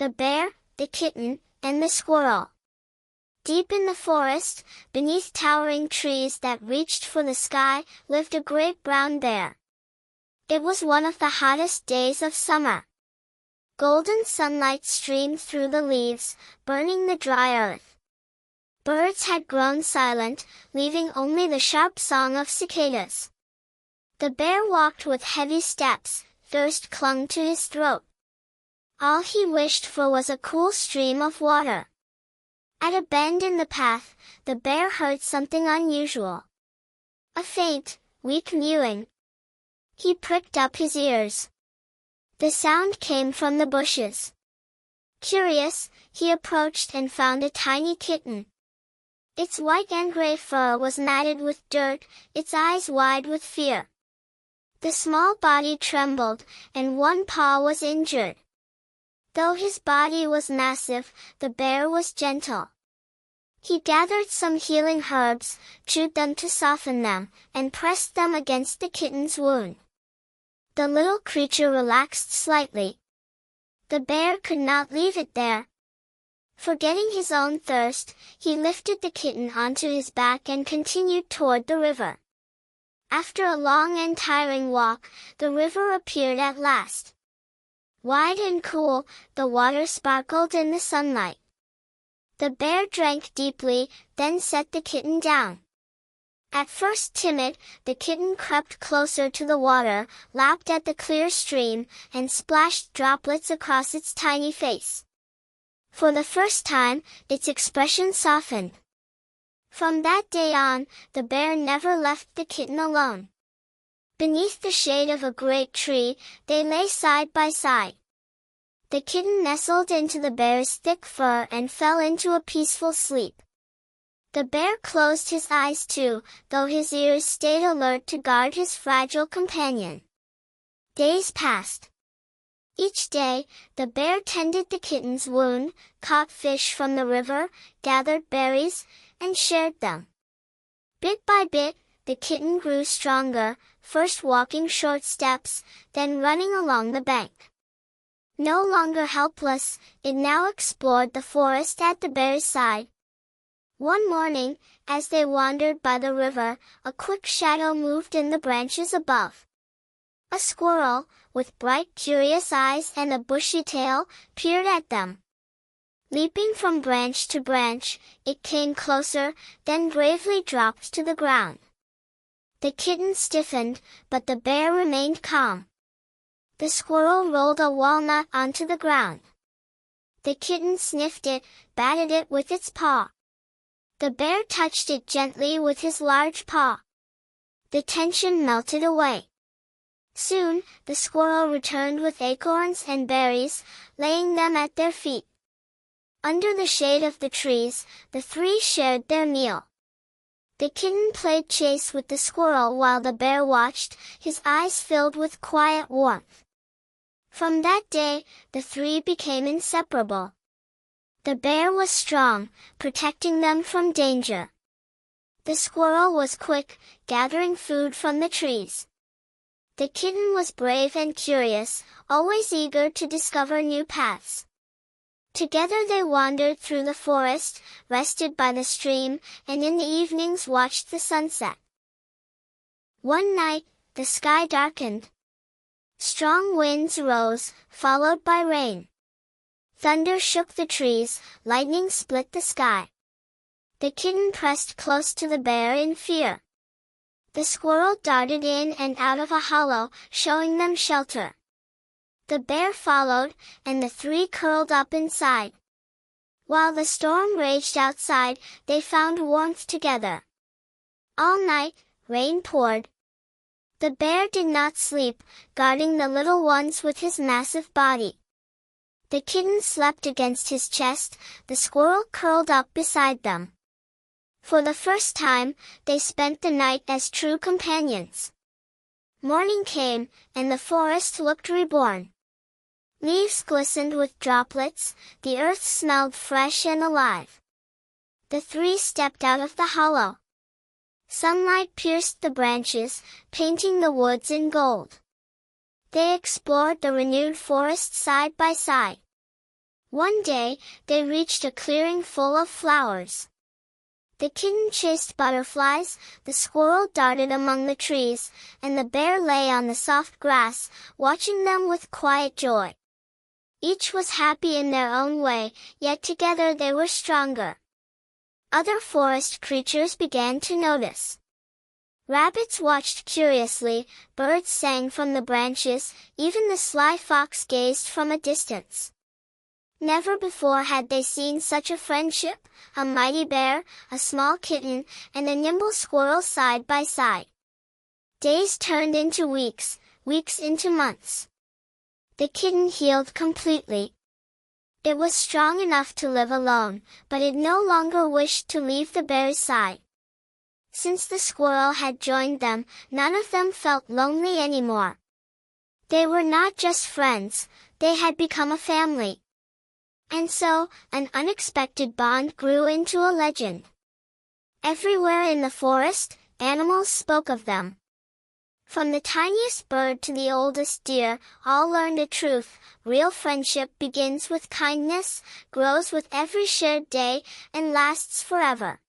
the bear, the kitten, and the squirrel. Deep in the forest, beneath towering trees that reached for the sky, lived a great brown bear. It was one of the hottest days of summer. Golden sunlight streamed through the leaves, burning the dry earth. Birds had grown silent, leaving only the sharp song of cicadas. The bear walked with heavy steps, thirst clung to his throat. All he wished for was a cool stream of water. At a bend in the path, the bear heard something unusual. A faint, weak mewing. He pricked up his ears. The sound came from the bushes. Curious, he approached and found a tiny kitten. Its white and gray fur was matted with dirt, its eyes wide with fear. The small body trembled, and one paw was injured. Though his body was massive, the bear was gentle. He gathered some healing herbs, chewed them to soften them, and pressed them against the kitten's wound. The little creature relaxed slightly. The bear could not leave it there. Forgetting his own thirst, he lifted the kitten onto his back and continued toward the river. After a long and tiring walk, the river appeared at last. Wide and cool, the water sparkled in the sunlight. The bear drank deeply, then set the kitten down. At first timid, the kitten crept closer to the water, lapped at the clear stream, and splashed droplets across its tiny face. For the first time, its expression softened. From that day on, the bear never left the kitten alone. Beneath the shade of a great tree, they lay side by side. The kitten nestled into the bear's thick fur and fell into a peaceful sleep. The bear closed his eyes too, though his ears stayed alert to guard his fragile companion. Days passed. Each day, the bear tended the kitten's wound, caught fish from the river, gathered berries, and shared them. Bit by bit, the kitten grew stronger, first walking short steps, then running along the bank. No longer helpless, it now explored the forest at the bear's side. One morning, as they wandered by the river, a quick shadow moved in the branches above. A squirrel, with bright curious eyes and a bushy tail, peered at them. Leaping from branch to branch, it came closer, then bravely dropped to the ground. The kitten stiffened, but the bear remained calm. The squirrel rolled a walnut onto the ground. The kitten sniffed it, batted it with its paw. The bear touched it gently with his large paw. The tension melted away. Soon, the squirrel returned with acorns and berries, laying them at their feet. Under the shade of the trees, the three shared their meal. The kitten played chase with the squirrel while the bear watched, his eyes filled with quiet warmth. From that day, the three became inseparable. The bear was strong, protecting them from danger. The squirrel was quick, gathering food from the trees. The kitten was brave and curious, always eager to discover new paths. Together they wandered through the forest, rested by the stream, and in the evenings watched the sunset. One night, the sky darkened. Strong winds rose, followed by rain. Thunder shook the trees, lightning split the sky. The kitten pressed close to the bear in fear. The squirrel darted in and out of a hollow, showing them shelter. The bear followed, and the three curled up inside. While the storm raged outside, they found warmth together. All night, rain poured. The bear did not sleep, guarding the little ones with his massive body. The kitten slept against his chest, the squirrel curled up beside them. For the first time, they spent the night as true companions. Morning came, and the forest looked reborn. Leaves glistened with droplets, the earth smelled fresh and alive. The three stepped out of the hollow. Sunlight pierced the branches, painting the woods in gold. They explored the renewed forest side by side. One day, they reached a clearing full of flowers. The kitten chased butterflies, the squirrel darted among the trees, and the bear lay on the soft grass, watching them with quiet joy. Each was happy in their own way, yet together they were stronger. Other forest creatures began to notice. Rabbits watched curiously, birds sang from the branches, even the sly fox gazed from a distance. Never before had they seen such a friendship, a mighty bear, a small kitten, and a nimble squirrel side by side. Days turned into weeks, weeks into months. The kitten healed completely. It was strong enough to live alone, but it no longer wished to leave the bear's side. Since the squirrel had joined them, none of them felt lonely anymore. They were not just friends, they had become a family. And so, an unexpected bond grew into a legend. Everywhere in the forest, animals spoke of them. From the tiniest bird to the oldest deer, all learned a truth: real friendship begins with kindness, grows with every shared day, and lasts forever.